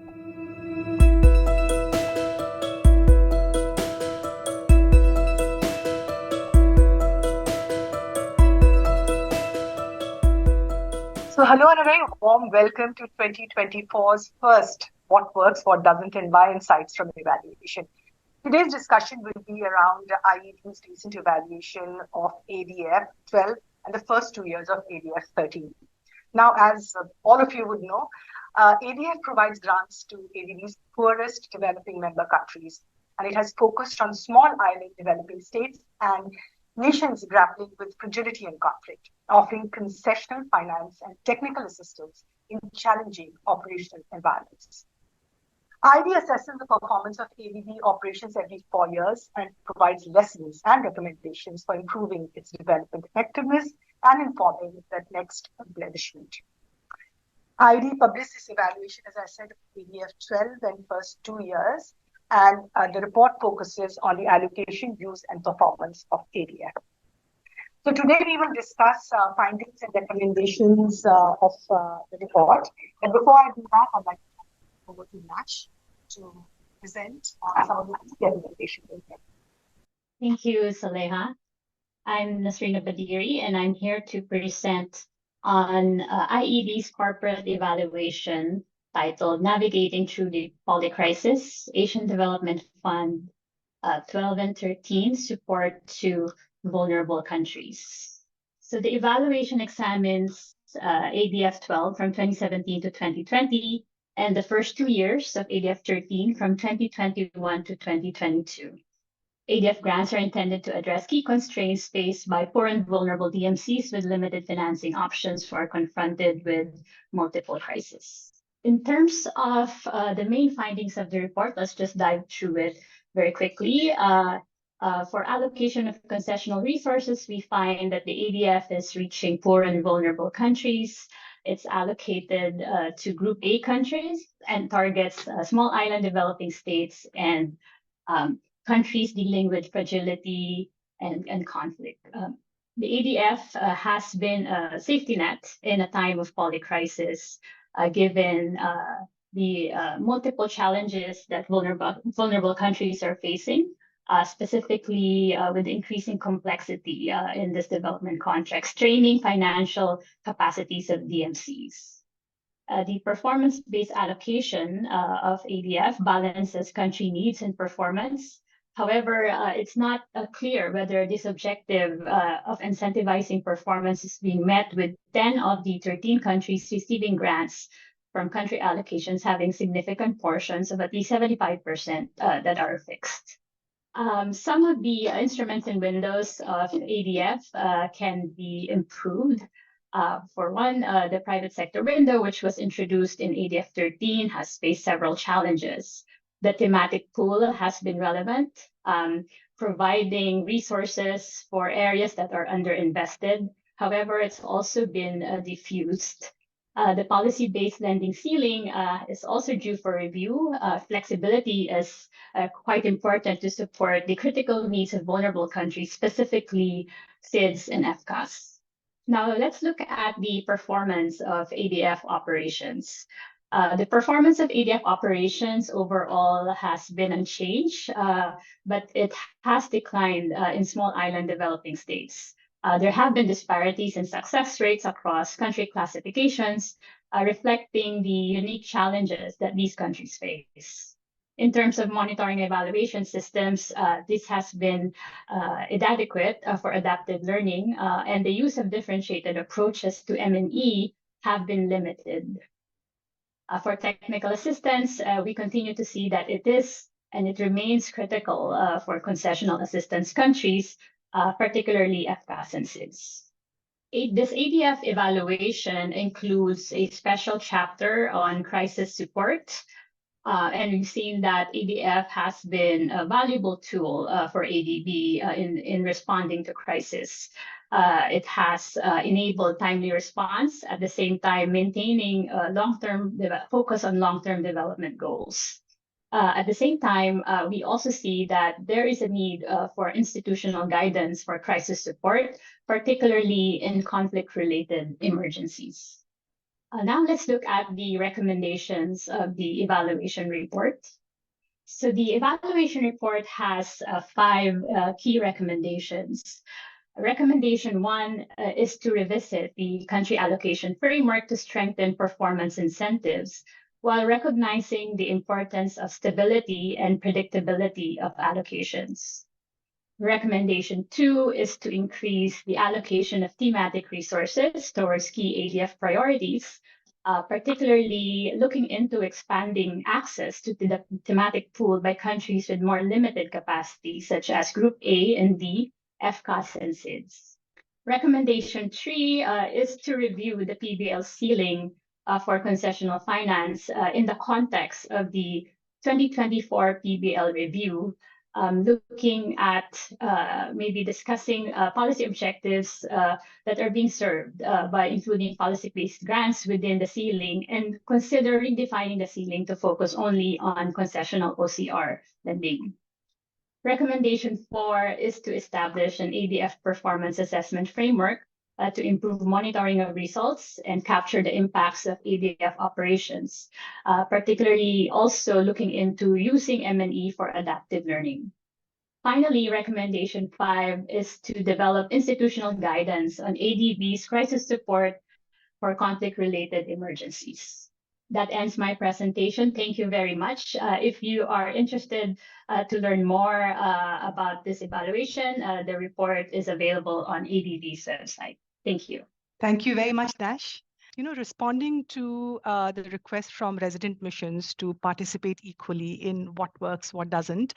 So hello and a very warm welcome to 2024's first What Works, What Doesn't, and Why Insights from Evaluation. Today's discussion will be around IED's recent evaluation of ADF 12 and the first 2 years of ADF 13. Now, as all of you would know, ADF provides grants to ADB's poorest developing member countries, and it has focused on small island developing states and nations grappling with fragility and conflict, offering concessional finance and technical assistance in challenging operational environments. IED assesses the performance of ADB operations every 4 years and provides lessons and recommendations for improving its development effectiveness and informing the next replenishment. IED published this evaluation, as I said, of ADF 12 and first 2 years, and the report focuses on the allocation, use, and performance of ADF. So today we will discuss findings and recommendations of the report. And before I do that, I'd like to hand over to Nash to present some of the recommendations. Thank you, Saleha. I'm Nasrina Badiri, and I'm here to present on IED's corporate evaluation titled Navigating Through the Polycrisis, Asian Development Fund 12 and 13, Support to Vulnerable Countries. So the evaluation examines ADF 12 from 2017 to 2020, and the first 2 years of ADF 13 from 2021 to 2022. ADF grants are intended to address key constraints faced by poor and vulnerable DMCs with limited financing options who are confronted with multiple crises. In terms of the main findings of the report, let's just dive through it very quickly. For allocation of concessional resources, we find that the ADF is reaching poor and vulnerable countries. It's allocated to Group A countries and targets small island developing states and countries dealing with fragility and conflict. The ADF has been a safety net in a time of polycrisis, given the multiple challenges that vulnerable countries are facing, specifically with increasing complexity in this development context, straining financial capacities of DMCs. The performance-based allocation of ADF balances country needs and performance. However, it's not clear whether this objective of incentivizing performance is being met with 10 of the 13 countries receiving grants from country allocations having significant portions of at least 75% that are fixed. Some of the instruments and windows of ADF can be improved. For one, the private sector window, which was introduced in ADF 13, has faced several challenges. The thematic pool has been relevant, providing resources for areas that are underinvested. However, it's also been diffused. The policy-based lending ceiling is also due for review. Flexibility is quite important to support the critical needs of vulnerable countries, specifically SIDS and FCAS. Now, let's look at the performance of ADF operations. The performance of ADF operations overall has been unchanged, but it has declined in small island developing states. There have been disparities in success rates across country classifications, reflecting the unique challenges that these countries face. In terms of monitoring evaluation systems, this has been inadequate for adaptive learning, and the use of differentiated approaches to M&E have been limited. For technical assistance, we continue to see that it is and it remains critical for concessional assistance countries, particularly FCAS and SIDS. This ADF evaluation includes a special chapter on crisis support, and we've seen that ADF has been a valuable tool for ADB in responding to crisis. It has enabled timely response, at the same time maintaining long-term focus on long-term development goals. At the same time, we also see that there is a need for institutional guidance for crisis support, particularly in conflict-related emergencies. Now let's look at the recommendations of the evaluation report. So the evaluation report has 5 key recommendations. Recommendation 1 is to revisit the country allocation framework to strengthen performance incentives while recognizing the importance of stability and predictability of allocations. Recommendation 2 is to increase the allocation of thematic resources towards key ADF priorities, particularly looking into expanding access to the thematic pool by countries with more limited capacity, such as Group A and D, FCAS and SIDS. Recommendation 3 is to review the PBL ceiling for concessional finance in the context of the 2024 PBL review, looking at maybe discussing policy objectives that are being served by including policy-based grants within the ceiling and considering defining the ceiling to focus only on concessional OCR lending. Recommendation 4 is to establish an ADF performance assessment framework to improve monitoring of results and capture the impacts of ADF operations, particularly also looking into using M&E for adaptive learning. Finally, recommendation 5 is to develop institutional guidance on ADB's crisis support for conflict-related emergencies. That ends my presentation. Thank you very much. If you are interested to learn more about this evaluation, the report is available on ADB's website. Thank you. Thank you very much, Dash. Responding to the request from resident missions to participate equally in what works, what doesn't,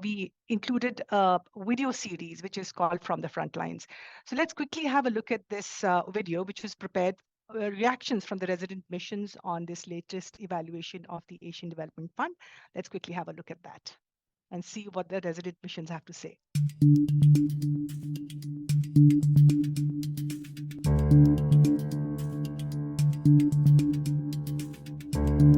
we included a video series, which is called From the Front Lines. So let's quickly have a look at this video, which was prepared, reactions from the resident missions on this latest evaluation of the Asian Development Fund. Let's quickly have a look at that and see what the resident missions have to say.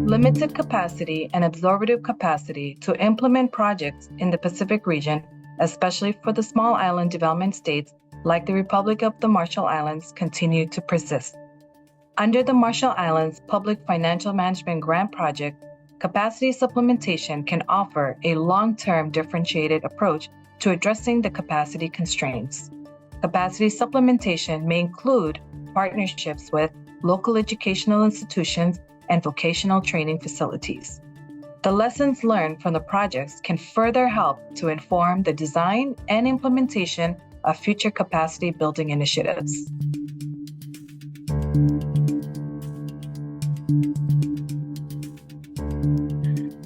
Limited capacity and absorptive capacity to implement projects in the Pacific region, especially for the small island development states like the Republic of the Marshall Islands, continue to persist. Under the Marshall Islands Public Financial Management Grant Project, capacity supplementation can offer a long-term differentiated approach to addressing the capacity constraints. Capacity supplementation may include partnerships with local educational institutions and vocational training facilities. The lessons learned from the projects can further help to inform the design and implementation of future capacity building initiatives.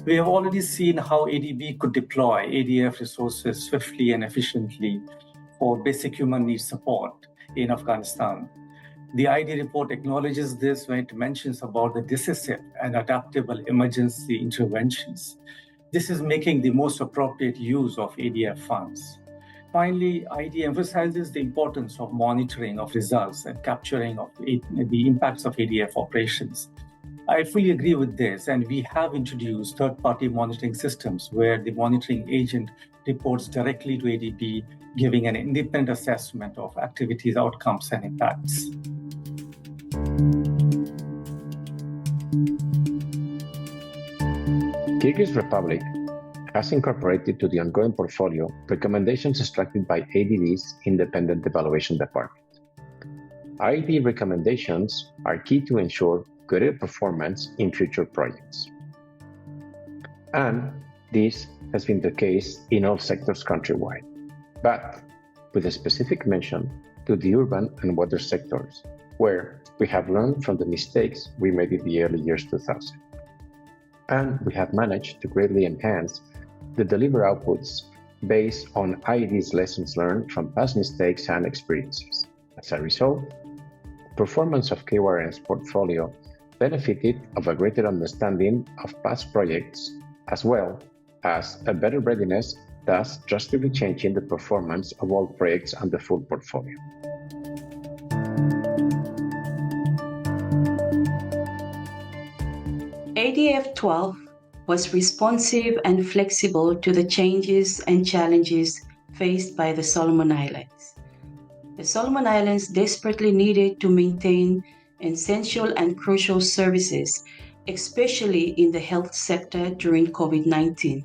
We have already seen how ADB could deploy ADF resources swiftly and efficiently for basic human needs support in Afghanistan. The IED report acknowledges this when it mentions about the decisive and adaptable emergency interventions. This is making the most appropriate use of ADF funds. Finally, IED emphasizes the importance of monitoring of results and capturing of the impacts of ADF operations. I fully agree with this, and we have introduced third-party monitoring systems where the monitoring agent reports directly to ADB, giving an independent assessment of activities, outcomes, and impacts. Kyrgyz Republic has incorporated to the ongoing portfolio recommendations extracted by ADB's Independent Evaluation Department. IED recommendations are key to ensure greater performance in future projects. And this has been the case in all sectors countrywide, but with a specific mention to the urban and water sectors, where we have learned from the mistakes we made in the early years 2000. And we have managed to greatly enhance the delivery outputs based on IED's lessons learned from past mistakes and experiences. As a result, performance of KYRN's portfolio benefited of a greater understanding of past projects, as well as a better readiness, thus drastically changing the performance of all projects and the full portfolio. ADF 12 was responsive and flexible to the changes and challenges faced by the Solomon Islands. The Solomon Islands desperately needed to maintain essential and crucial services, especially in the health sector during COVID-19.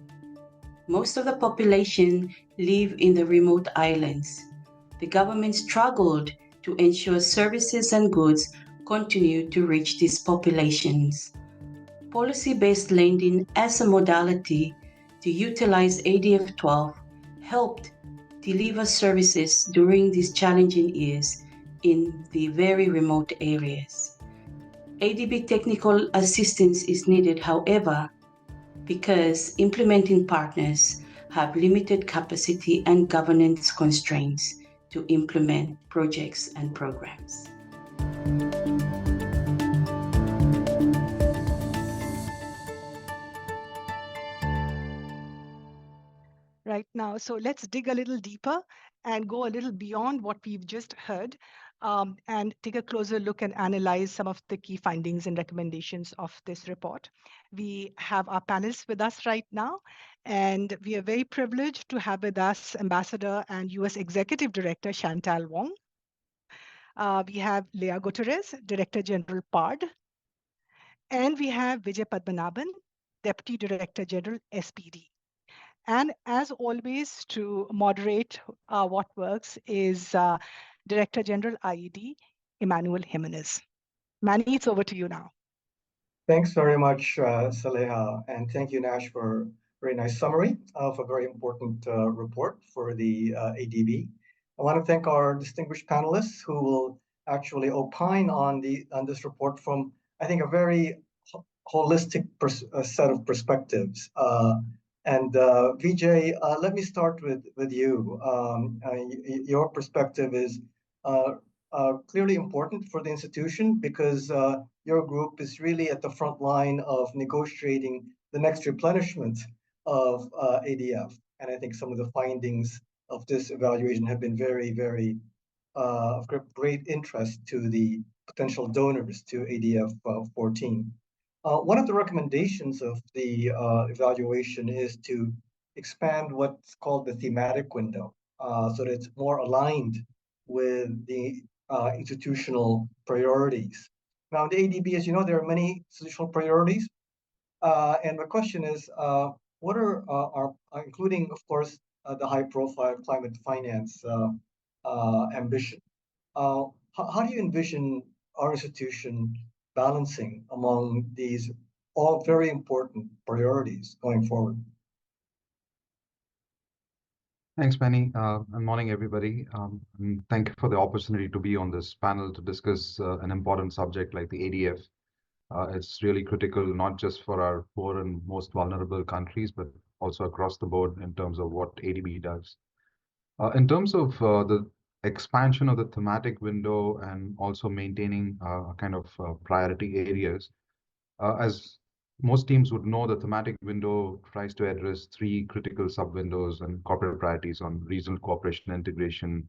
Most of the population live in the remote islands. The government struggled to ensure services and goods continue to reach these populations. Policy-based lending as a modality to utilize ADF 12 helped deliver services during these challenging years in the very remote areas. ADB technical assistance is needed, however, because implementing partners have limited capacity and governance constraints to implement projects and programs. Right now, so let's dig a little deeper and go a little beyond what we've just heard, and take a closer look and analyze some of the key findings and recommendations of this report. We have our panelists with us right now, and we are very privileged to have with us Ambassador and US Executive Director Chantale Wong. We have Leah Gutierrez, Director General PARD, and we have Vijay Padmanabhan, Deputy Director General SPD. And as always, to moderate what works is Director General IED Manny Jimenez. Manny, it's over to you now. Thanks very much, Saleha, and thank you, Nash, for a very nice summary of a very important report for the ADB. I want to thank our distinguished panelists who will actually opine on this report from, I think, a very holistic set of perspectives. And Vijay, let me start with you. Your perspective is clearly important for the institution because your group is really at the front line of negotiating the next replenishment of ADF. And I think some of the findings of this evaluation have been very, very of great interest to the potential donors to ADF 14. One of the recommendations of the evaluation is to expand what's called the thematic window so that it's more aligned with the institutional priorities. Now, in the ADB, as you know, there are many institutional priorities. And the question is, what are including, of course, the high-profile climate finance ambition. How do you envision our institution balancing among these all very important priorities going forward? Thanks, Manny. Good morning, everybody. And thank you for the opportunity to be on this panel to discuss an important subject like the ADF. It's really critical, not just for our poor and most vulnerable countries, but also across the board in terms of what ADB does. In terms of the expansion of the thematic window and also maintaining kind of priority areas, as most teams would know, the thematic window tries to address three critical sub-windows and corporate priorities on regional cooperation and integration,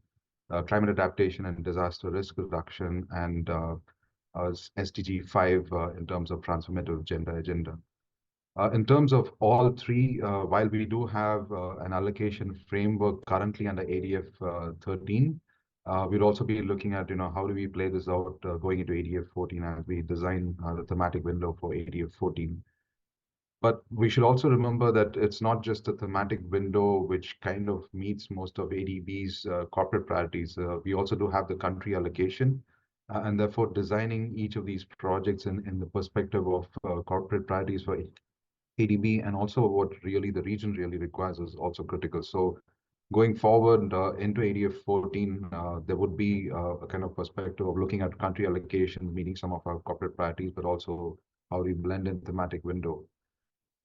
climate adaptation and disaster risk reduction, and SDG 5 in terms of transformative gender agenda. In terms of all three, while we do have an allocation framework currently under ADF 13, we'll also be looking at, how do we play this out going into ADF 14 as we design the thematic window for ADF 14. But we should also remember that it's not just a thematic window which kind of meets most of ADB's corporate priorities. We also do have the country allocation, and therefore designing each of these projects in the perspective of corporate priorities for ADB and also what really the region really requires is also critical. So going forward into ADF 14, there would be a kind of perspective of looking at country allocation, meeting some of our corporate priorities, but also how we blend in thematic window.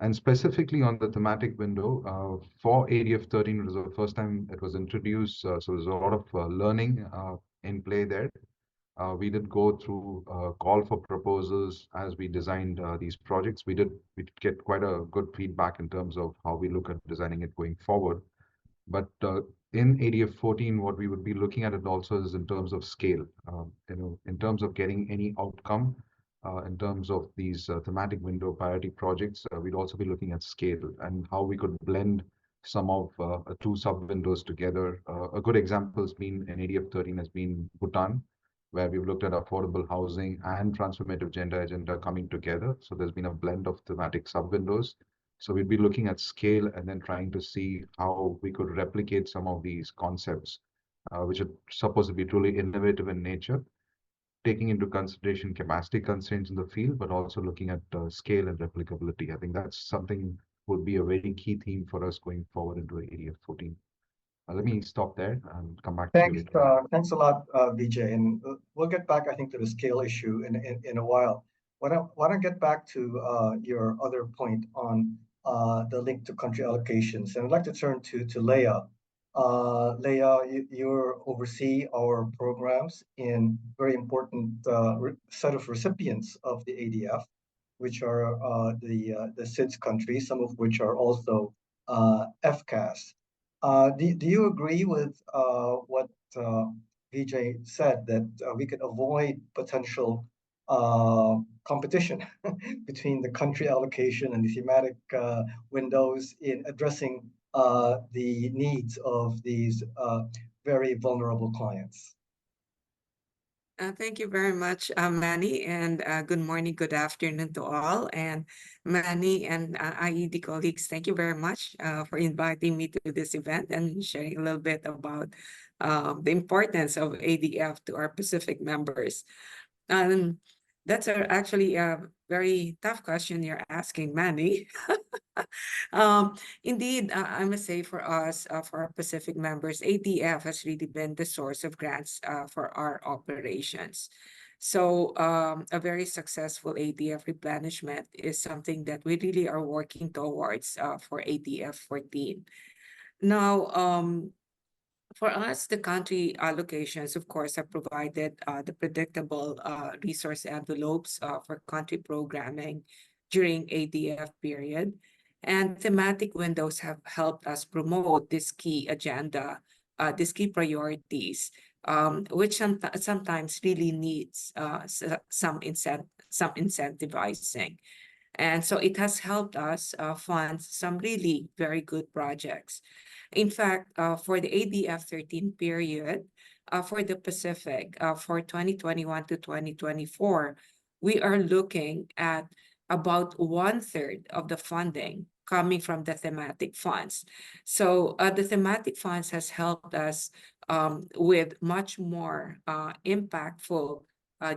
And specifically on the thematic window, for ADF 13, it was the first time it was introduced. So there's a lot of learning in play there. We did go through a call for proposals as we designed these projects. We did get quite a good feedback in terms of how we look at designing it going forward. But in ADF 14, what we would be looking at it also is in terms of scale, in terms of getting any outcome, in terms of these thematic window priority projects, we'd also be looking at scale and how we could blend some of two sub-windows together. A good example has been in ADF 13 has been Bhutan. where we've looked at affordable housing and transformative gender agenda coming together. So there's been a blend of thematic sub-windows. So we'd be looking at scale and then trying to see how we could replicate some of these concepts, which are supposed to be truly innovative in nature, taking into consideration capacity constraints in the field, but also looking at scale and replicability. I think that's something would be a very key theme for us going forward into ADF 14. Let me stop there and come back to you later. Thanks a lot, Vijay. And we'll get back, I think, to the scale issue in a while. Why don't get back to your other point on the link to country allocations. And I'd like to turn to Leah. Leah, you oversee our programs in very important set of recipients of the ADF, which are the SIDS countries, some of which are also FCAS. Do you agree with what Vijay said, that we could avoid potential competition between the country allocation and the thematic windows in addressing the needs of these very vulnerable clients? Thank you very much, Manny, and good morning, good afternoon to all. And Manny and IED colleagues, thank you very much for inviting me to this event and sharing a little bit about the importance of ADF to our Pacific members. That's actually a very tough question you're asking, Manny. Indeed, I must say for us, for our Pacific members, ADF has really been the source of grants for our operations. So a very successful ADF replenishment is something that we really are working towards for ADF 14. Now, for us, the country allocations, of course, have provided the predictable resource envelopes for country programming during ADF period. And thematic windows have helped us promote this key agenda, these key priorities, which sometimes really needs some incentivizing. And so it has helped us fund some really very good projects. In fact, for the ADF 13 period, for the Pacific, for 2021 to 2024, we are looking at about 1/3 of the funding coming from the thematic funds. So the thematic funds has helped us with much more impactful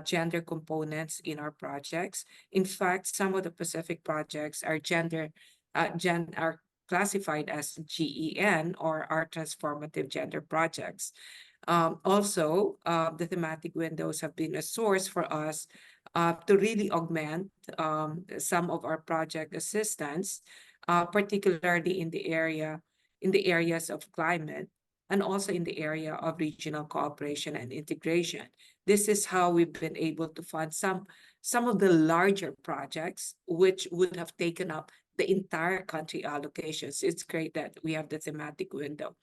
gender components in our projects. In fact, some of the Pacific projects are are classified as GEN, or our transformative gender projects. Also, the thematic windows have been a source for us to really augment some of our project assistance, particularly in the areas of climate, and also in the area of regional cooperation and integration. This is how we've been able to fund some of the larger projects, which would have taken up the entire country allocations. It's great that we have the thematic window.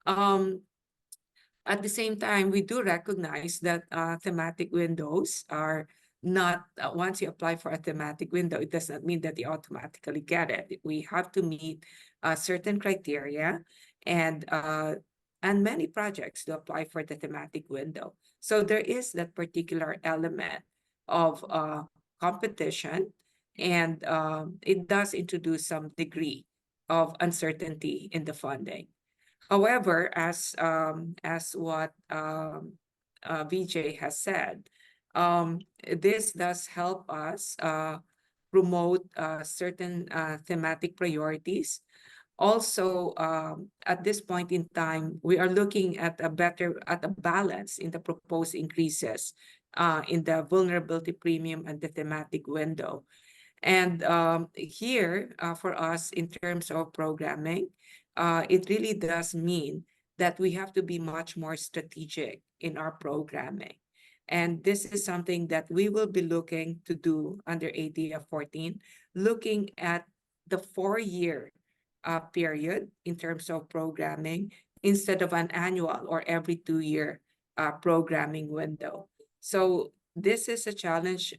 At the same time, we do recognize that thematic windows are not, once you apply for a thematic window, it does not mean that you automatically get it. We have to meet certain criteria, and many projects to apply for the thematic window. So there is that particular element of competition, and it does introduce some degree of uncertainty in the funding. However, as what Vijay has said, this does help us promote certain thematic priorities. Also, at this point in time, we are looking at a balance in the proposed increases in the vulnerability premium and the thematic window. And here, for us, in terms of programming, it really does mean that we have to be much more strategic in our programming. And this is something that we will be looking to do under ADF 14, looking at the 4-year period in terms of programming instead of an annual or every 2-year programming window. So this is a challenge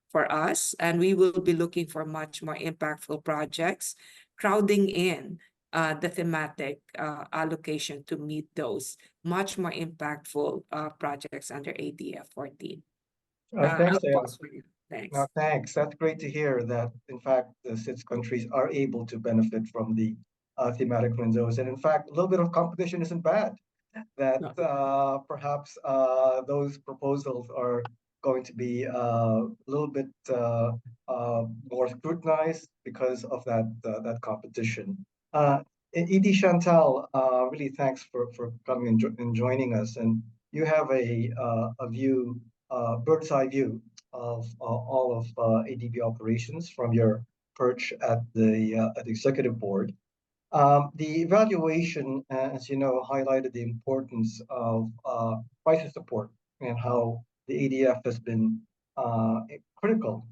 for us, and we will be looking for much more impactful projects, crowding in the thematic allocation to meet those much more impactful projects under ADF 14. Thanks, I'll pause for you. Thanks. No, thanks. That's great to hear that, in fact, the SIDS countries are able to benefit from the thematic windows. And in fact, a little bit of competition isn't bad. That perhaps those proposals are going to be a little bit more scrutinized because of that competition. ED Chantale, really thanks for coming and joining us. And you have a view, bird's eye view of all of ADB operations from your perch at the executive board. The evaluation, as you know, highlighted the importance of crisis support and how the ADF has been critical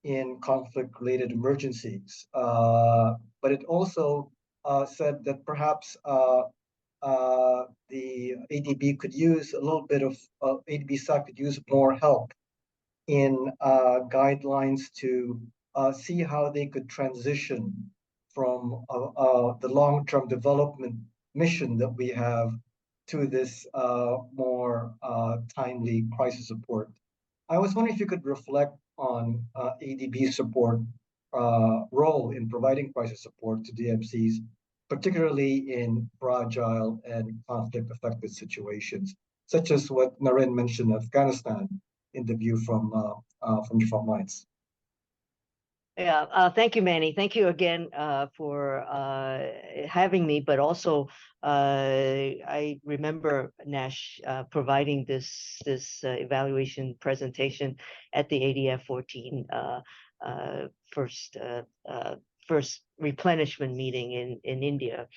in conflict-related emergencies. But it also said that perhaps the ADB could use a little bit of, ADB side could use more help in guidelines to see how they could transition from the long-term development mission that we have to this more timely crisis support. I was wondering if you could reflect on ADB support role in providing crisis support to DMCs, particularly in fragile and conflict-affected situations, such as what Naren mentioned, Afghanistan, in the view from the front lines. Yeah, thank you, Manny. Thank you again for having me, but also I remember Nash providing this evaluation presentation at the ADF 14 first replenishment meeting in India.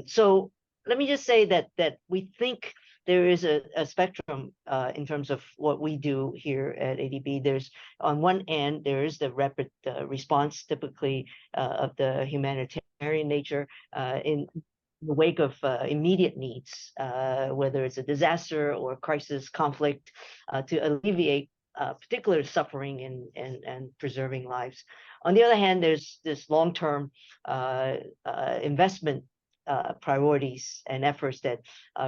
So let me just say that we think there is a spectrum in terms of what we do here at ADB. There's, on one end, there is the rapid response, typically of the humanitarian nature in the wake of immediate needs, whether it's a disaster or crisis, conflict, to alleviate particular suffering and preserving lives. On the other hand, there's this long-term investment priorities and efforts that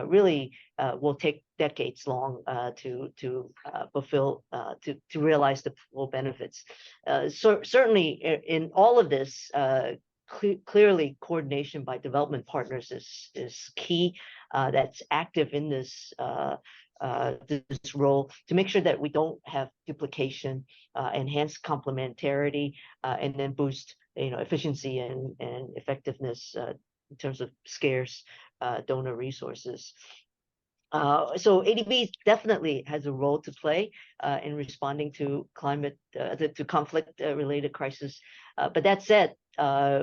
really will take decades long to fulfill, to realize the full benefits. So certainly in all of this, clearly coordination by development partners is key. That's active in this this role to make sure that we don't have duplication, enhance complementarity, and then boost efficiency and effectiveness in terms of scarce donor resources. So ADB definitely has a role to play in responding to to conflict-related crisis. But that said,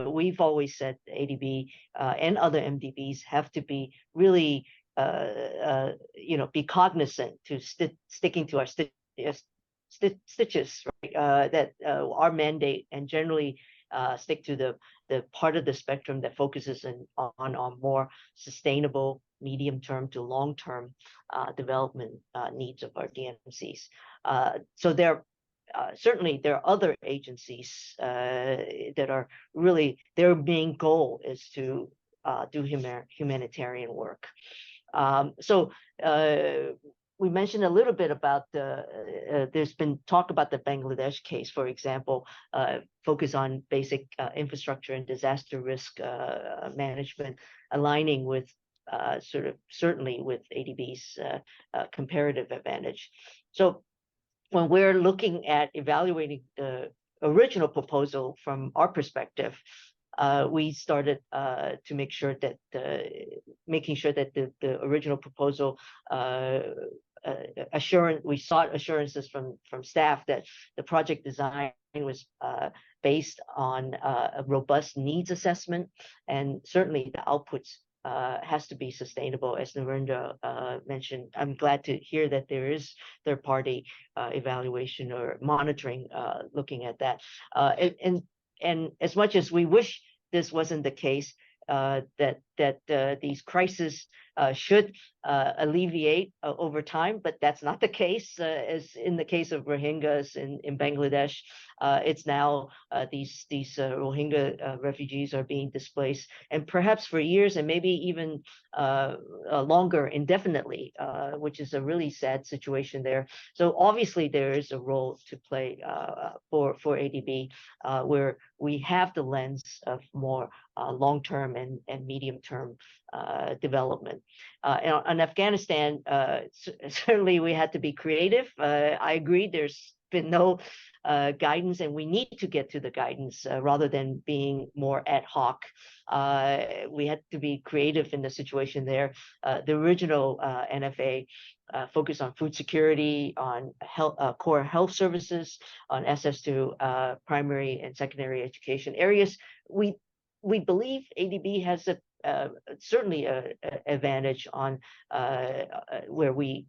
we've always said ADB and other MDBs have to be really, be cognizant to sticking to our stitches, right? That our mandate, and generally stick to the part of the spectrum that focuses on more sustainable medium-term to long-term development needs of our DMCs. So certainly there are other agencies that are really, their main goal is to do humanitarian work. So we mentioned a little bit about there's been talk about the Bangladesh case, for example, focus on basic infrastructure and disaster risk management, aligning with certainly with ADB's comparative advantage. So when we're looking at evaluating the original proposal from our perspective, we started to make sure that the original proposal we sought assurances from staff that the project design was based on a robust needs assessment, and certainly the outputs has to be sustainable, as Narendra mentioned. I'm glad to hear that there is third-party evaluation or monitoring looking at that. And as much as we wish this wasn't the case, that these crises should alleviate over time, but that's not the case. As in the case of Rohingyas in Bangladesh, it's now these Rohingya refugees are being displaced, and perhaps for years and maybe even longer, indefinitely, which is a really sad situation there. So obviously there is a role to play for ADB, where we have the lens of more long-term and medium-term development. On Afghanistan, certainly we had to be creative. I agree, there's been no guidance, and we need to get to the guidance rather than being more ad hoc. We had to be creative in the situation there. The original NFA focused on food security, on health, core health services, on access to primary and secondary education areas. We believe ADB has certainly an advantage on where we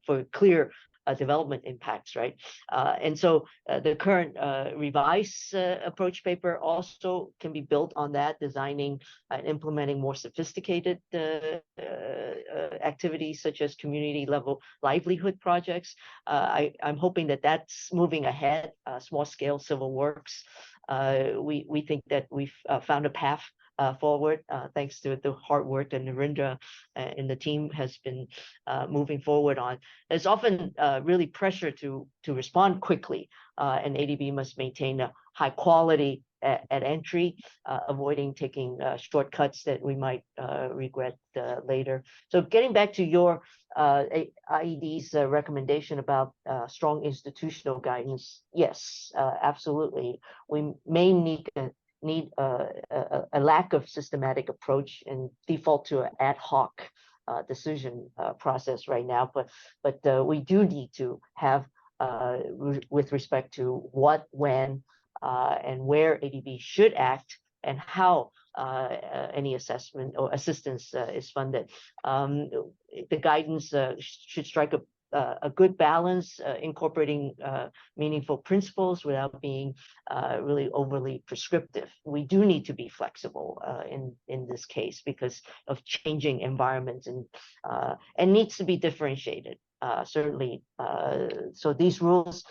for clear development impacts, right? And so the current revised approach paper also can be built on that, designing and implementing more sophisticated activities such as community level livelihood projects. I'm hoping that that's moving ahead, small scale civil works. We think that we've found a path forward, thanks to the hard work that Narendra and the team has been moving forward on. There's often really pressure to respond quickly, and ADB must maintain a high quality at entry, avoiding taking shortcuts that we might regret later. So getting back to your IED's recommendation about strong institutional guidance, yes, absolutely. We may need a lack of systematic approach and default to an ad hoc decision process right now, but we do need to have with respect to what, when, and where ADB should act and how any assessment or assistance is funded. The guidance should strike a good balance, incorporating meaningful principles without being really overly prescriptive. We do need to be flexible in this case because of changing environments and needs to be differentiated. Certainly, so these rules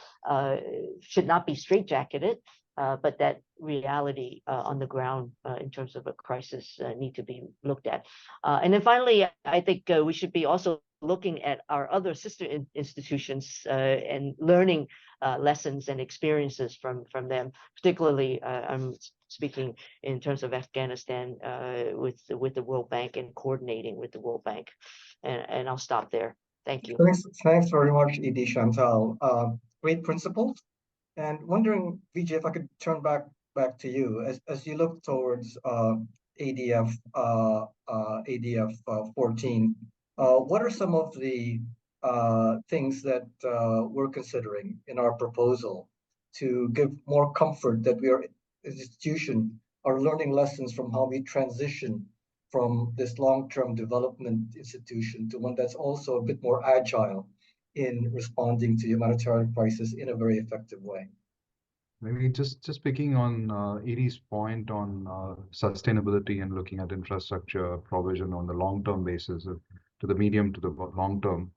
should not be straitjacketed, but that reality on the ground in terms of a crisis need to be looked at. And then finally, I think we should be also looking at our other sister institutions and learning lessons and experiences from them. Particularly, I'm speaking in terms of Afghanistan with the World Bank and coordinating with the World Bank. And I'll stop there. Thank you. Thanks very much, ED Chantale. Great principles. And wondering, Vijay, if I could turn back to you as you look towards ADF 14. What are some of the things that we're considering in our proposal to give more comfort that we are, as an institution, are learning lessons from how we transition from this long-term development institution to one that's also a bit more agile in responding to humanitarian crisis in a very effective way? Maybe just speaking on ED's point on sustainability and looking at infrastructure provision on the long-term basis, to the medium to the long term.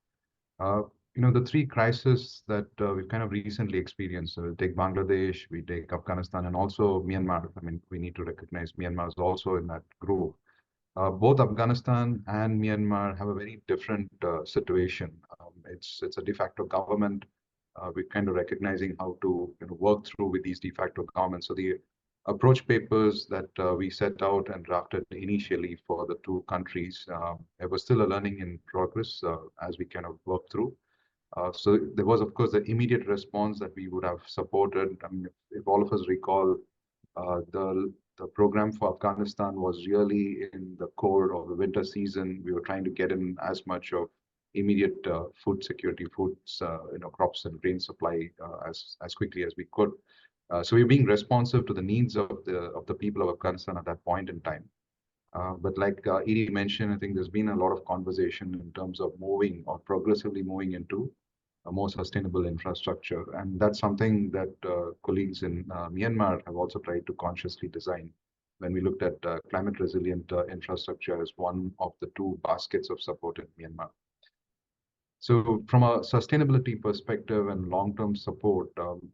The three crises that we've kind of recently experienced, we'll take Bangladesh, we take Afghanistan, and also Myanmar. I mean, we need to recognize Myanmar is also in that group. Both Afghanistan and Myanmar have a very different situation. It's a de facto government. We're kind of recognizing how to work through with these de facto governments. So the approach papers that we set out and drafted initially for the two countries, it was still a learning in progress as we kind of work through. So there was, of course, the immediate response that we would have supported. I mean, if all of us recall, the program for Afghanistan was really in the core of the winter season. We were trying to get in as much of immediate food security, foods, crops and grain supply as quickly as we could. So we're being responsive to the needs of the people of Afghanistan at that point in time. But like ED mentioned, I think there's been a lot of conversation in terms of moving or progressively moving into a more sustainable infrastructure. And that's something that colleagues in Myanmar have also tried to consciously design, when we looked at climate resilient infrastructure as one of the two baskets of support in Myanmar. So from a sustainability perspective and long-term support,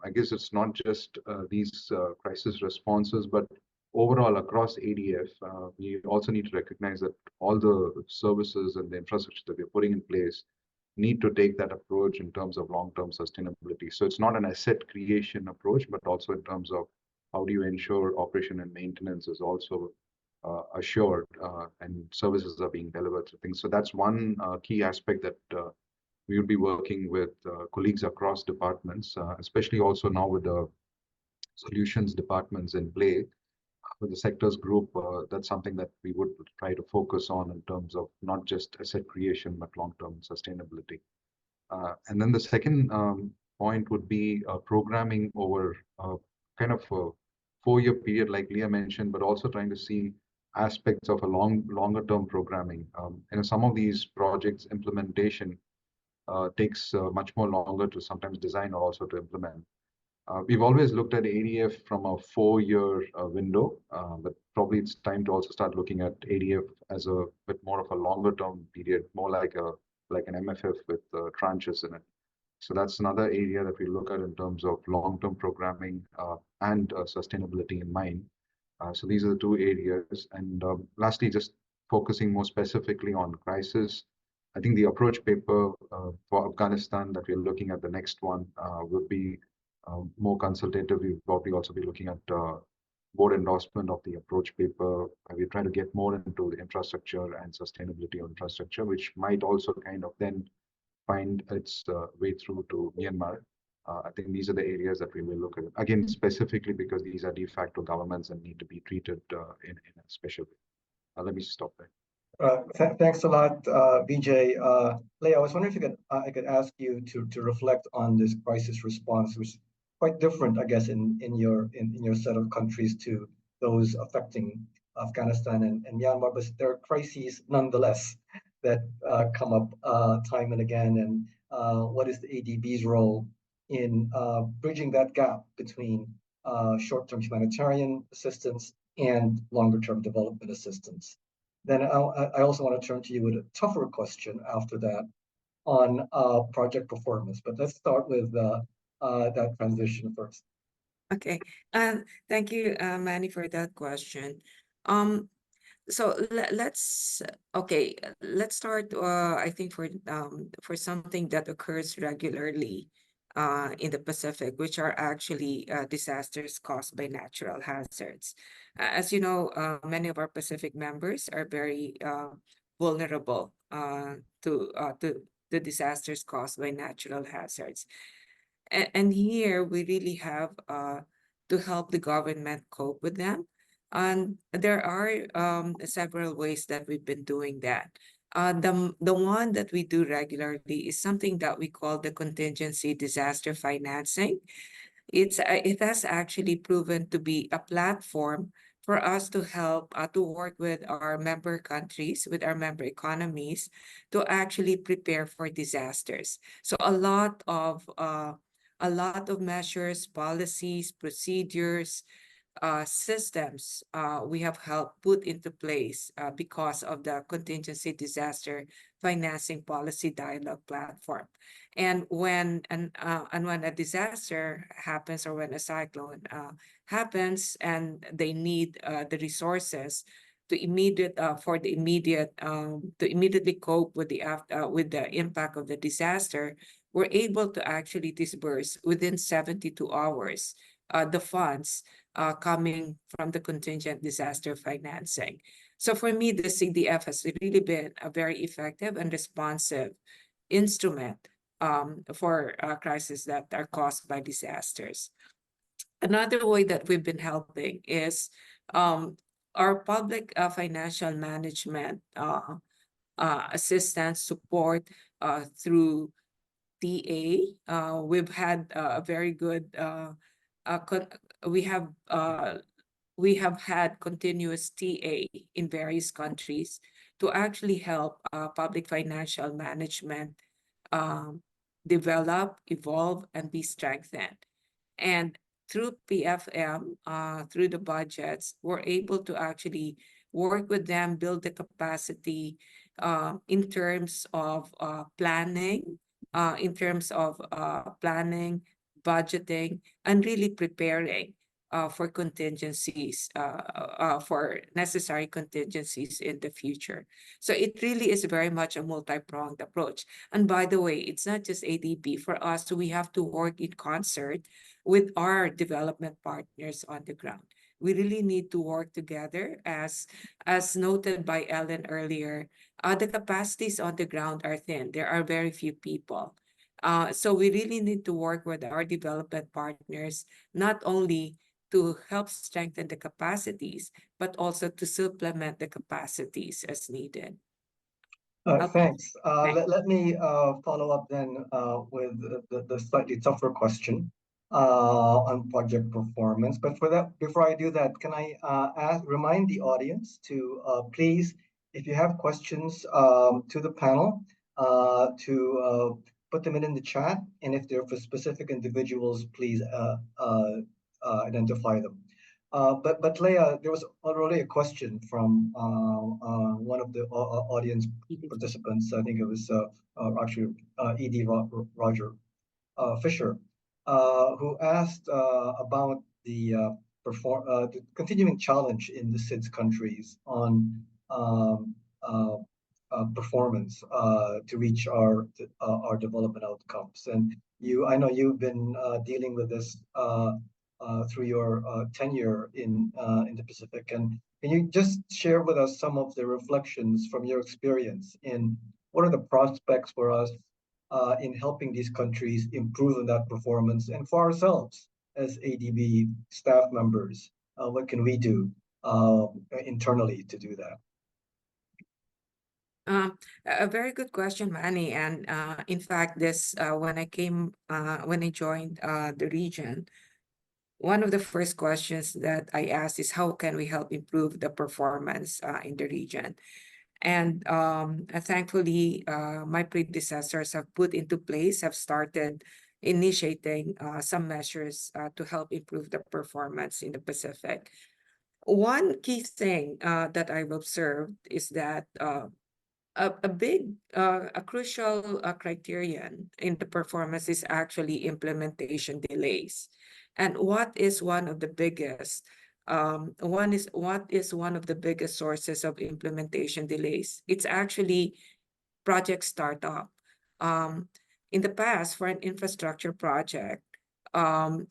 I guess it's not just these crisis responses, but overall across ADF, we also need to recognize that all the services and the infrastructure that we're putting in place need to take that approach in terms of long-term sustainability. So it's not an asset creation approach, but also in terms of how do you ensure operation and maintenance is also assured and services are being delivered to things. So that's one key aspect that we will be working with colleagues across departments, especially also now with the solutions departments in play. With the sectors group, that's something that we would try to focus on in terms of not just asset creation, but long-term sustainability. And then the second point would be programming over kind of a 4-year period, like Leah mentioned, but also trying to see aspects of a longer-term programming. Some of these projects implementation takes much more longer to sometimes design or also to implement. We've always looked at ADF from a 4-year window, but probably it's time to also start looking at ADF as a bit more of a longer term period, more like an MFF with tranches in it. So that's another area that we look at in terms of long-term programming and sustainability in mind. So these are the two areas. And lastly, just focusing more specifically on crisis, I think the approach paper for Afghanistan that we're looking at, the next one, will be more consultative. We'll probably also be looking at board endorsement of the approach paper. We're trying to get more into the infrastructure and sustainability of infrastructure, which might also kind of then find its way through to Myanmar. I think these are the areas that we will look at. Again, specifically because these are de facto governments and need to be treated in a special way. Let me stop there. Thanks a lot, Vijay. Leah, I was wondering if I could ask you to reflect on this crisis response, which is quite different, I guess, in your set of countries to those affecting Afghanistan and Myanmar, but there are crises nonetheless that come up time and again. And what is the ADB's role in bridging that gap between short-term humanitarian assistance and longer-term development assistance? Then I also want to turn to you with a tougher question after that on project performance. But let's start with that transition first. Okay. Thank you, Manny, for that question. So let's start. I think for something that occurs regularly in the Pacific, which are actually disasters caused by natural hazards. As you know, many of our Pacific members are very vulnerable to the disasters caused by natural hazards. And here we really have to help the government cope with them. And there are several ways that we've been doing that. The one that we do regularly is something that we call the contingency disaster financing. It has actually proven to be a platform for us to help to work with our member countries, with our member economies, to actually prepare for disasters. So a lot of measures, policies, procedures, systems we have helped put into place because of the contingency disaster financing policy dialogue platform. And when a disaster happens, or when a cyclone happens, and they need the resources to immediately cope with the impact of the disaster, we're able to actually disburse within 72 hours the funds coming from the contingent disaster financing. So for me, the CDF has really been a very effective and responsive instrument for crises that are caused by disasters. Another way that we've been helping is our public financial management assistance support through TA. We've had a very good we have had continuous TA in various countries to actually help public financial management develop, evolve, and be strengthened. And through PFM, through the budgets, we're able to actually work with them, build the capacity in terms of planning, budgeting, and really preparing for contingencies, for necessary contingencies in the future. So it really is very much a multi-pronged approach. And by the way, it's not just ADB. For us, we have to work in concert with our development partners on the ground. We really need to work together, as noted by Ellen earlier. The capacities on the ground are thin. There are very few people. So we really need to work with our development partners, not only to help strengthen the capacities, but also to supplement the capacities as needed. Thanks. Let me follow up then with the slightly tougher question on project performance. But before I do that, can I remind the audience to please, if you have questions to the panel, to put them in the chat, and if they're for specific individuals, please identify them. But Leah, there was already a question from one of the audience participants. I think it was actually ED Roger Fisher, who asked about the continuing challenge in the SIDS countries on performance to reach our development outcomes. And I know you've been dealing with this through your tenure in the Pacific. And can you just share with us some of the reflections from your experience in what are the prospects for us in helping these countries improve on that performance, and for ourselves as ADB staff members, what can we do internally to do that? A very good question, Manny. And in fact, this when I joined the region, one of the first questions that I asked is how can we help improve the performance in the region? And thankfully, my predecessors have started initiating some measures to help improve the performance in the Pacific. One key thing that I've observed is that a crucial criterion in the performance is actually implementation delays. And what is one of the biggest sources of implementation delays? It's actually project startup. In the past, for an infrastructure project, in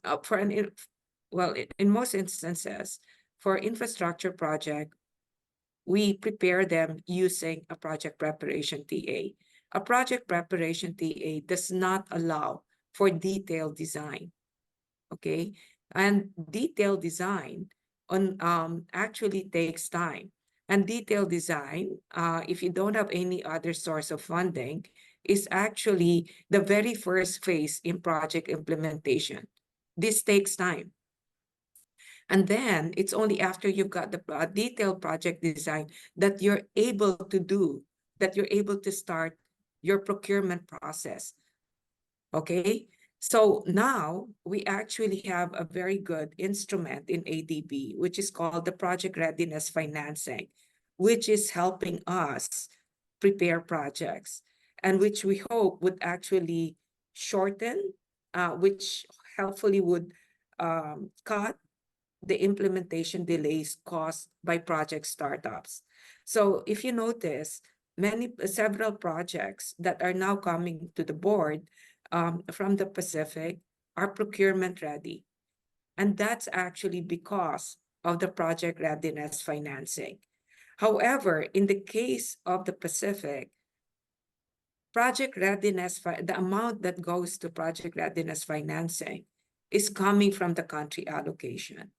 most instances, for infrastructure project, we prepare them using a project preparation TA. A project preparation TA does not allow for detailed design. Okay, and detailed design actually takes time. And detailed design, if you don't have any other source of funding, is actually the very first phase in project implementation. This takes time. And then it's only after you've got the detailed project design that you're able to start your procurement process. Okay, so now we actually have a very good instrument in ADB, which is called the Project Readiness Financing, which is helping us prepare projects, and which we hope would actually shorten, which helpfully would cut the implementation delays caused by project startups. So if you notice, several projects that are now coming to the board from the Pacific are procurement ready. And that's actually because of the project readiness financing. However, in the case of the Pacific, project readiness, the amount that goes to project readiness financing is coming from the country allocation.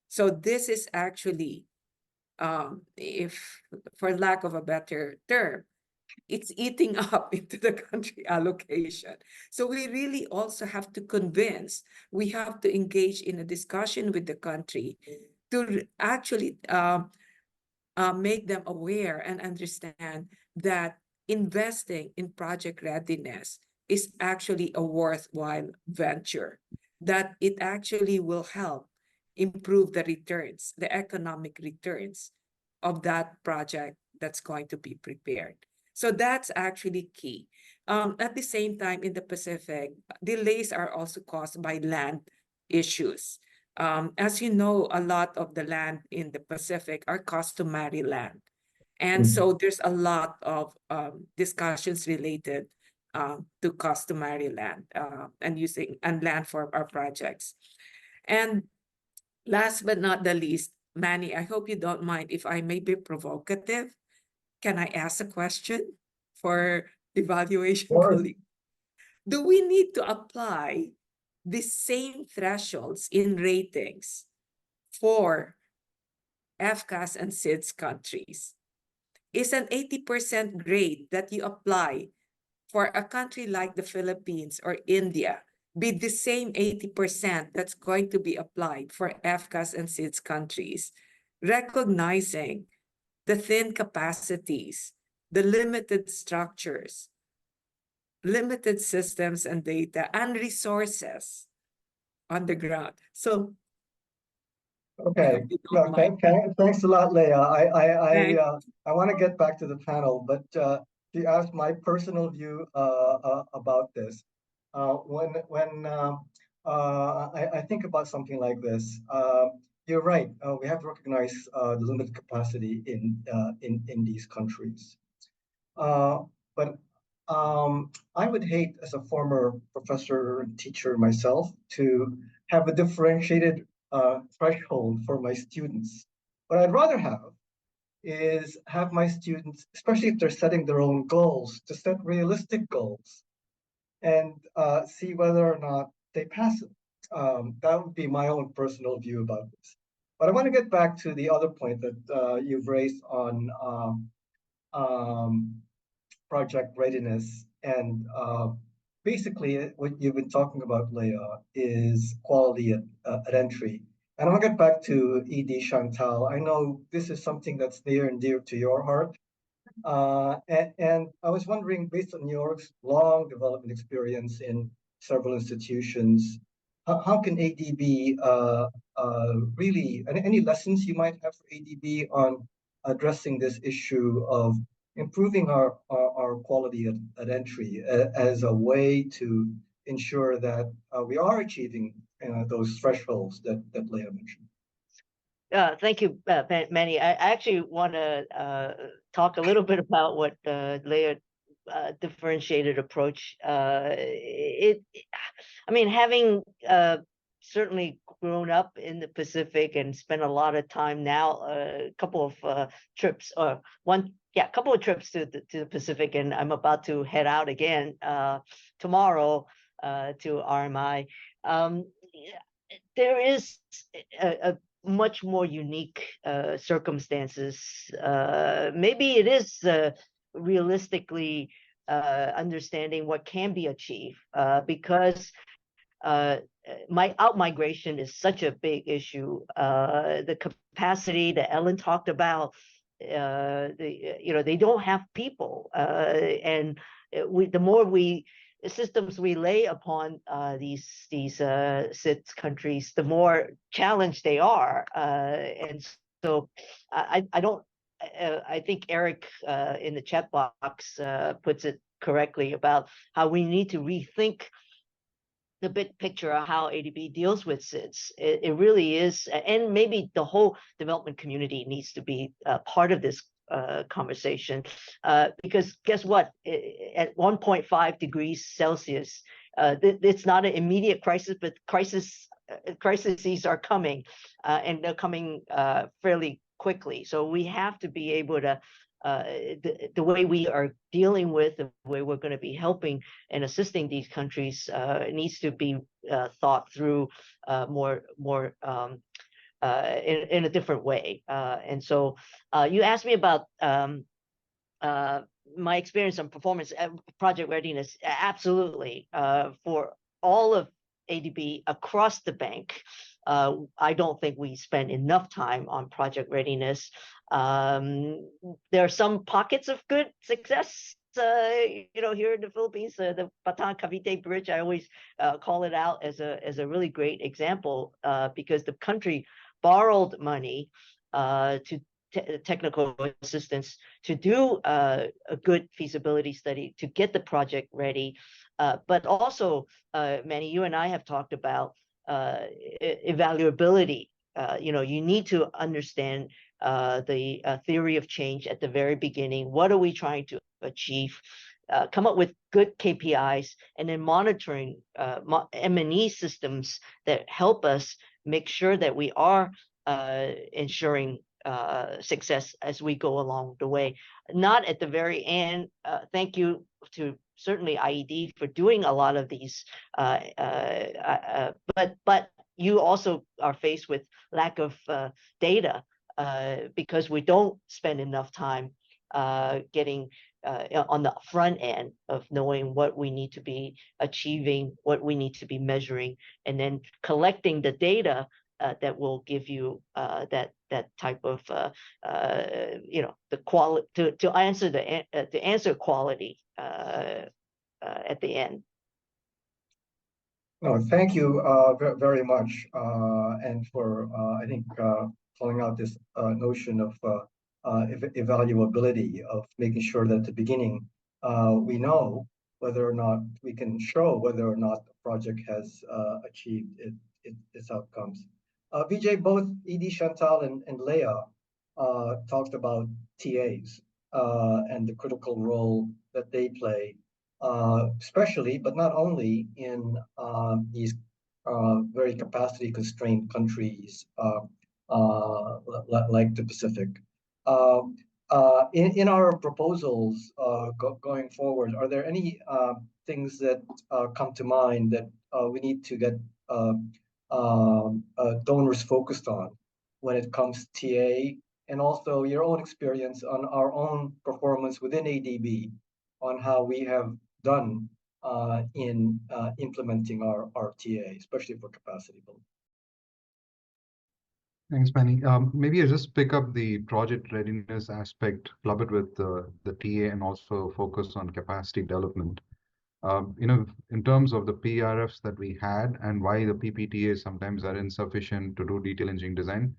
So this is actually, if for lack of a better term, it's eating up into the country allocation. So we really also have to we have to engage in a discussion with the country to actually make them aware and understand that investing in project readiness is actually a worthwhile venture. that it actually will help improve the returns, the economic returns of that project that's going to be prepared. So that's actually key. At the same time, in the Pacific, delays are also caused by land issues. As you know, a lot of the land in the Pacific are customary land. And so there's a lot of discussions related to customary land and using land for our projects. And last but not the least, Manny, I hope you don't mind if I may be provocative. Can I ask a question for evaluation colleagues? Do we need to apply the same thresholds in ratings for FCAS and SIDS countries? Is an 80% grade that you apply for a country like the Philippines or India be the same 80% that's going to be applied for FCAS and SIDS countries, recognizing the thin capacities, the limited structures, limited systems and data, and resources on the ground? So, okay, no, thanks a lot, Leah. I want to get back to the panel, but to ask my personal view about this. When I think about something like this, you're right. We have to recognize the limited capacity in these countries. But I would hate, as a former professor and teacher myself, to have a differentiated threshold for my students. What I'd rather have is have my students, especially if they're setting their own goals, to set realistic goals and see whether or not they pass it. That would be my own personal view about this. But I want to get back to the other point that you've raised on project readiness. And basically, what you've been talking about, Leah, is quality at entry. And I want to get back to ED Chantale. I know this is something that's near and dear to your heart. And I was wondering, based on your long development experience in several institutions, how can ADB really, any lessons you might have for ADB on addressing this issue of improving our quality at entry as a way to ensure that we are achieving those thresholds that Leah mentioned? Thank you, Manny. I actually want to talk a little bit about what Leah differentiated approach. I mean, having certainly grown up in the Pacific and spent a lot of time now, a couple of trips to the Pacific, and I'm about to head out again tomorrow to RMI. There is a much more unique circumstances. Maybe it is realistically understanding what can be achieved because out-migration is such a big issue. The capacity that Ellen talked about, they don't have people, and the more systems we lay upon these SIDS countries, the more challenged they are, and so I think Eric in the chat box puts it correctly about how we need to rethink the big picture of how ADB deals with SIDS. It really is, and maybe the whole development community needs to be part of this conversation, because guess what? At 1.5 degrees Celsius, it's not an immediate crisis, but crises are coming, and they're coming fairly quickly. So we have to be able to, the way we are dealing with, the way we're going to be helping and assisting these countries needs to be thought through more in a different way. And so you asked me about my experience on performance project readiness. Absolutely. For all of ADB across the bank, I don't think we spend enough time on project readiness. There are some pockets of good success here in the Philippines, the Batang Cavite Bridge, I always call it out as a really great example because the country borrowed money to technical assistance to do a good feasibility study to get the project ready. But also, Manny, you and I have talked about evaluability. You need to understand the theory of change at the very beginning. What are we trying to achieve? Come up with good KPIs and then monitoring M&E systems that help us make sure that we are ensuring success as we go along the way. Not at the very end. Thank you to certainly IED for doing a lot of these, but you also are faced with lack of data because we don't spend enough time getting on the front end of knowing what we need to be achieving, what we need to be measuring, and then collecting the data that will give you that type of the quality to answer quality at the end. No, thank you very much, and for I think calling out this notion of evaluability, of making sure that at the beginning we know whether or not we can show whether or not the project has achieved its outcomes. Vijay, both ED Chantale and Leah talked about TAs and the critical role that they play, especially, but not only, in these very capacity constrained countries like the Pacific. In our proposals going forward, are there any things that come to mind that we need to get donors focused on when it comes to TA, and also your own experience on our own performance within ADB on how we have done in implementing our TA, especially for capacity building? Thanks, Manny. Maybe I just pick up the project readiness aspect, club it with the TA, and also focus on capacity development. In terms of the PRFs that we had and why the PPTAs sometimes are insufficient to do detail engineering design,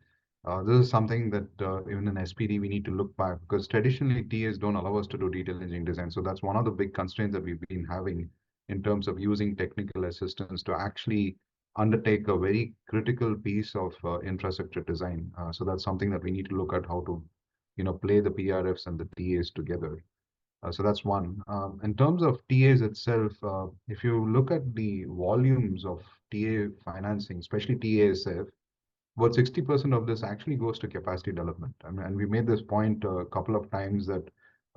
this is something that even in SPD we need to look back, because traditionally TAs don't allow us to do detail engineering design. So that's one of the big constraints that we've been having in terms of using technical assistance to actually undertake a very critical piece of infrastructure design. So that's something that we need to look at, how to play the PRFs and the TAs together. So that's one. In terms of TAs itself, if you look at the volumes of TA financing, especially TASF, about 60% of this actually goes to capacity development. And we made this point a couple of times that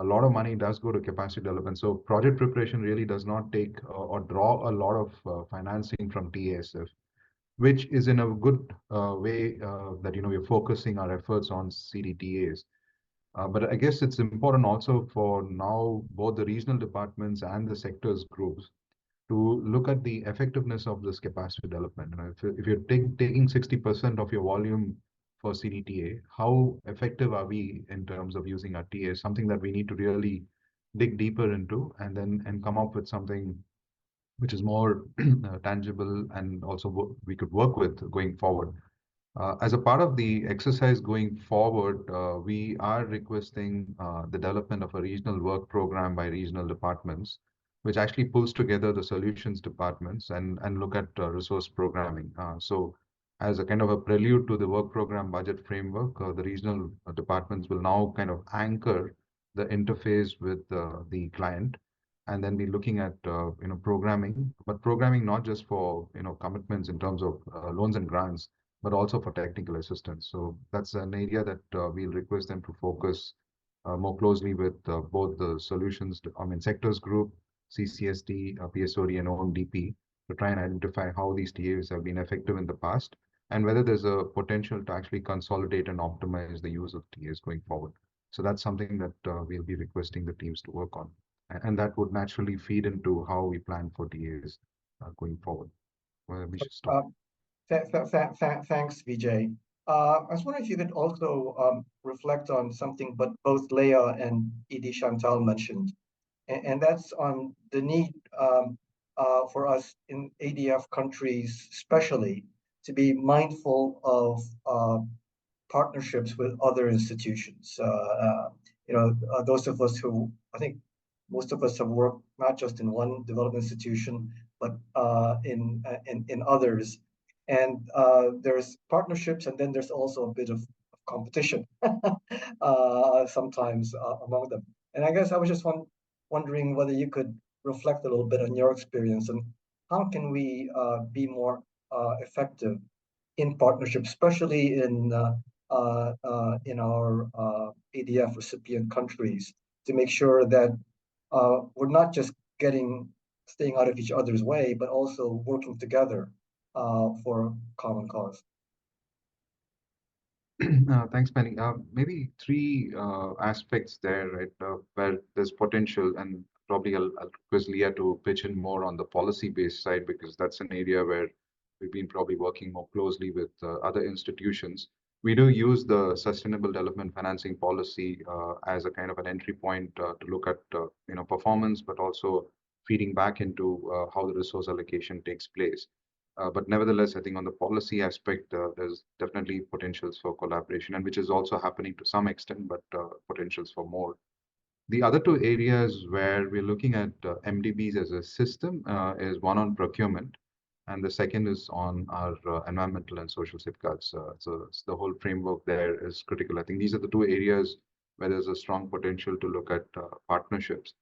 a lot of money does go to capacity development. So project preparation really does not take or draw a lot of financing from TASF, which is in a good way that we're focusing our efforts on CDTAs. But I guess it's important also for now both the regional departments and the sectors groups to look at the effectiveness of this capacity development. If you're taking 60% of your volume for CDTA, how effective are we in terms of using our TA? Something that we need to really dig deeper into and come up with something which is more tangible and also we could work with going forward. As a part of the exercise going forward, we are requesting the development of a regional work program by regional departments, which actually pulls together the solutions departments and look at resource programming. So as a kind of a prelude to the work program budget framework, the regional departments will now kind of anchor the interface with the client, and then be looking at programming, but programming not just for commitments in terms of loans and grants, but also for technical assistance. So that's an area that we'll request them to focus more closely with both the solutions, sectors group, CCSD, PSOD, and OMDP to try and identify how these TAs have been effective in the past and whether there's a potential to actually consolidate and optimize the use of TAs going forward. So that's something that we'll be requesting the teams to work on. And that would naturally feed into how we plan for TAs going forward. Well, we should stop. Thanks, Vijay. I was wondering if you could also reflect on something but both Leah and ED Chantale mentioned, and that's on the need for us in ADF countries, especially, to be mindful of partnerships with other institutions. Those of us who, I think most of us have worked not just in one development institution, but in others. And there's partnerships, and then there's also a bit of competition sometimes among them. And I guess I was just wondering whether you could reflect a little bit on your experience and how can we be more effective in partnership, especially in our ADF recipient countries, to make sure that we're not just staying out of each other's way, but also working together for common cause. Thanks, Penny. Maybe three aspects there, right, where there's potential, and probably I'll request Leah to pitch in more on the policy-based side, because that's an area where we've been probably working more closely with other institutions. We do use the Sustainable Development Financing Policy as a kind of an entry point to look at performance, but also feeding back into how the resource allocation takes place. But nevertheless, I think on the policy aspect, there's definitely potentials for collaboration, and which is also happening to some extent, but potentials for more. The other two areas where we're looking at MDBs as a system is one on procurement, and the second is on our environmental and social safeguards. So the whole framework there is critical. I think these are the two areas where there's a strong potential to look at partnerships.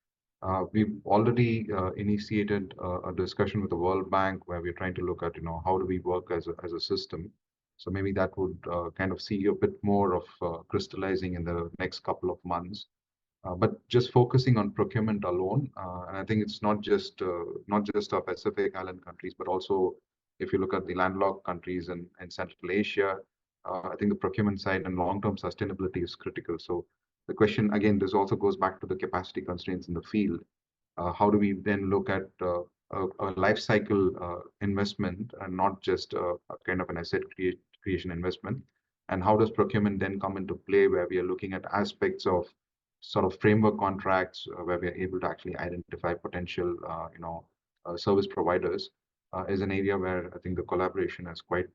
We've already initiated a discussion with the World Bank where we're trying to look at, how do we work as a system. So maybe that would kind of see a bit more of crystallizing in the next couple of months. But just focusing on procurement alone, and I think it's not just our Pacific Island countries, but also if you look at the landlocked countries in Central Asia, I think the procurement side and long-term sustainability is critical. So the question, again, this also goes back to the capacity constraints in the field. How do we then look at a life cycle investment and not just a kind of an asset creation investment? And how does procurement then come into play, where we are looking at aspects of sort of framework contracts where we are able to actually identify potential, service providers, is an area where I think the collaboration is quite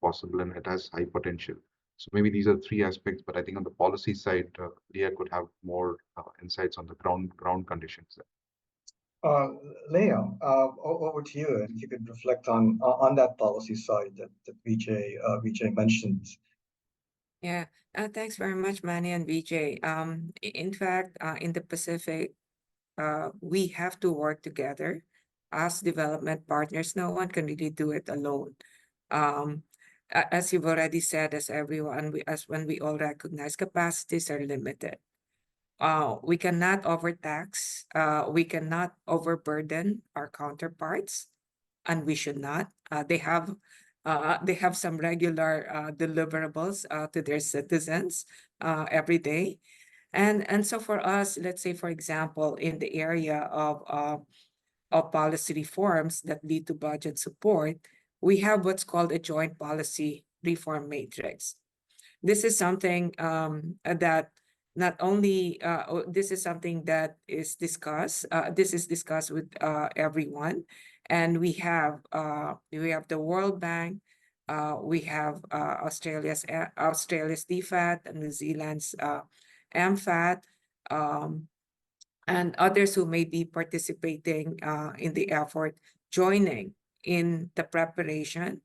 possible and it has high potential. So maybe these are three aspects, but I think on the policy side, Leah could have more insights on the ground conditions there. Leah, over to you, and if you could reflect on that policy side that Vijay mentioned. Yeah, thanks very much, Manny and Vijay. In fact, in the Pacific, we have to work together as development partners. No one can really do it alone. As you've already said, as everyone, when we all recognize, capacities are limited. We cannot overtax. We cannot overburden our counterparts, and we should not. They have some regular deliverables to their citizens every day, and so for us, let's say, for example, in the area of policy reforms that lead to budget support, we have what's called a joint policy reform matrix. This is something that not only this is something that is discussed. This is discussed with everyone, and we have the World Bank, we have Australia's DFAT, and New Zealand's MFAT, and others who may be participating in the effort, joining in the preparation,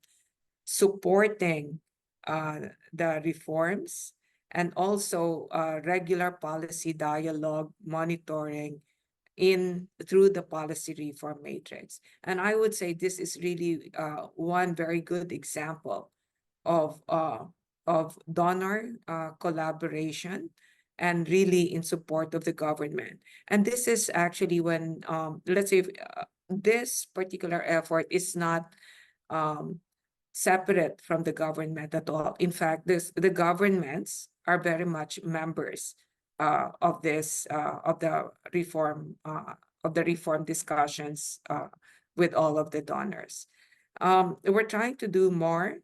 supporting the reforms, and also regular policy dialogue, monitoring through the policy reform matrix. And I would say this is really one very good example of donor collaboration, and really in support of the government. And this is actually when, let's say, this particular effort is not separate from the government at all. In fact, the governments are very much members of the reform discussions with all of the donors. We're trying to do more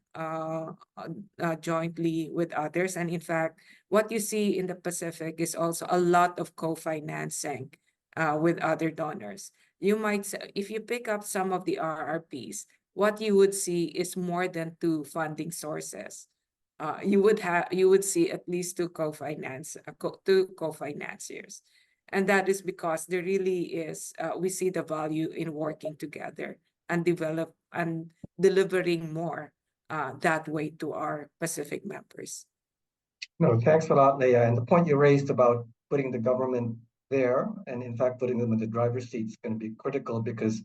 jointly with others, and in fact, what you see in the Pacific is also a lot of co-financing with other donors. You might say, if you pick up some of the RRPs, what you would see is more than 2 funding sources. You would see at least 2 co-financiers. And that is because there really is, we see the value in working together and delivering more that way to our Pacific members. No, thanks a lot, Leah. And the point you raised about putting the government there, and in fact putting them in the driver's seat, is going to be critical, because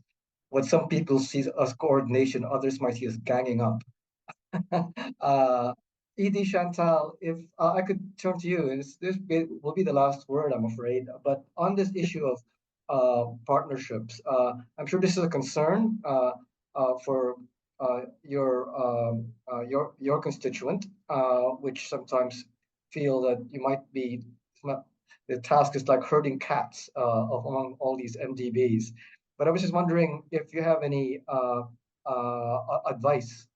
what some people see as coordination, others might see as ganging up. ED Chantale, if I could turn to you, this will be the last word, I'm afraid. But on this issue of partnerships, I'm sure this is a concern for your constituent, which sometimes feel that you might be, the task is like herding cats among all these MDBs. But I was just wondering if you have any advice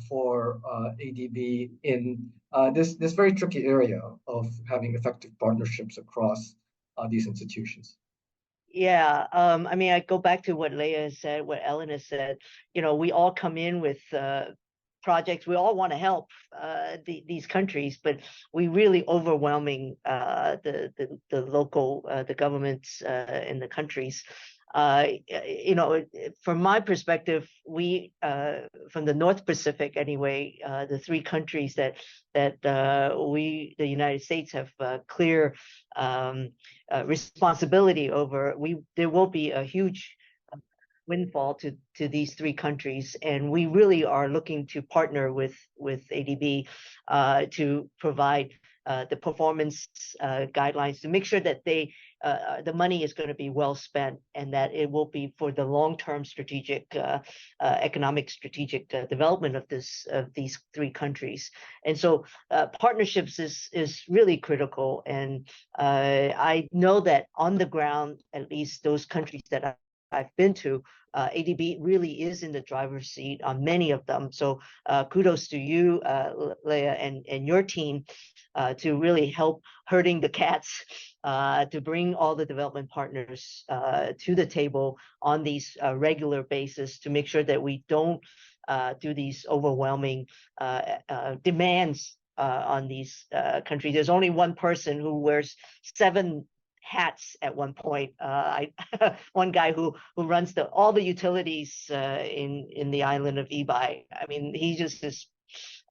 for ADB in this very tricky area of having effective partnerships across these institutions. Yeah, I mean, I go back to what Leah has said, what Ellen has said. You know, we all come in with projects. We all want to help these countries, but we really overwhelming the local the governments in the countries. You know, from my perspective, we from the North Pacific anyway, the 3 countries that we, the United States, have clear responsibility over, there will be a huge windfall to these 3 countries, and we really are looking to partner with ADB to provide the performance guidelines to make sure that the money is going to be well spent, and that it will be for the long-term strategic economic strategic development of these 3 countries. And so partnerships is really critical, and I know that on the ground, at least those countries that I've been to, ADB really is in the driver's seat on many of them. So kudos to you, Leah, and your team to really help herding the cats, to bring all the development partners to the table on these regular basis, to make sure that we don't do these overwhelming demands on these countries. There's only one person who wears 7 hats at one point. One guy who runs all the utilities in the island of Ibai. I mean, he just is,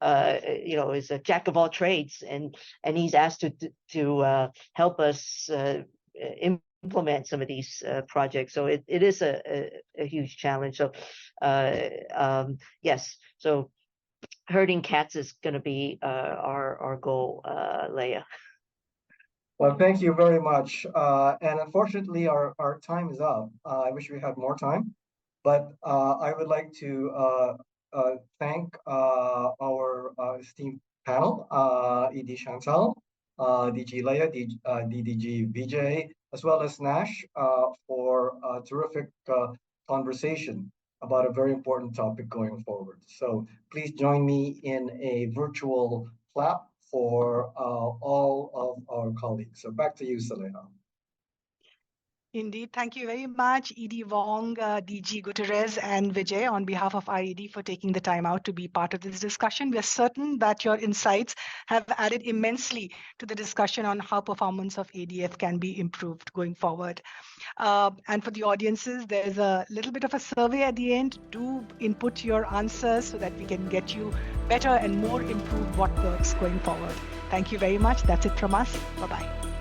you know, is a jack of all trades, and he's asked to help us implement some of these projects. So it is a huge challenge. So yes, so herding cats is going to be our goal, Leah. Well, thank you very much. And unfortunately, our time is up. I wish we had more time, but I would like to thank our esteemed panel, ED Chantale, DG Leah, DDG Vijay, as well as Nash, for a terrific conversation about a very important topic going forward. So please join me in a virtual clap for all of our colleagues. So back to you, Saleha. Indeed. Thank you very much, ED Wong, DG Gutierrez, and Vijay, on behalf of IED, for taking the time out to be part of this discussion. We are certain that your insights have added immensely to the discussion on how performance of ADF can be improved going forward. And for the audiences, there's a little bit of a survey at the end. Do input your answers so that we can get you better and more improved what works going forward. Thank you very much. That's it from us. Bye-bye.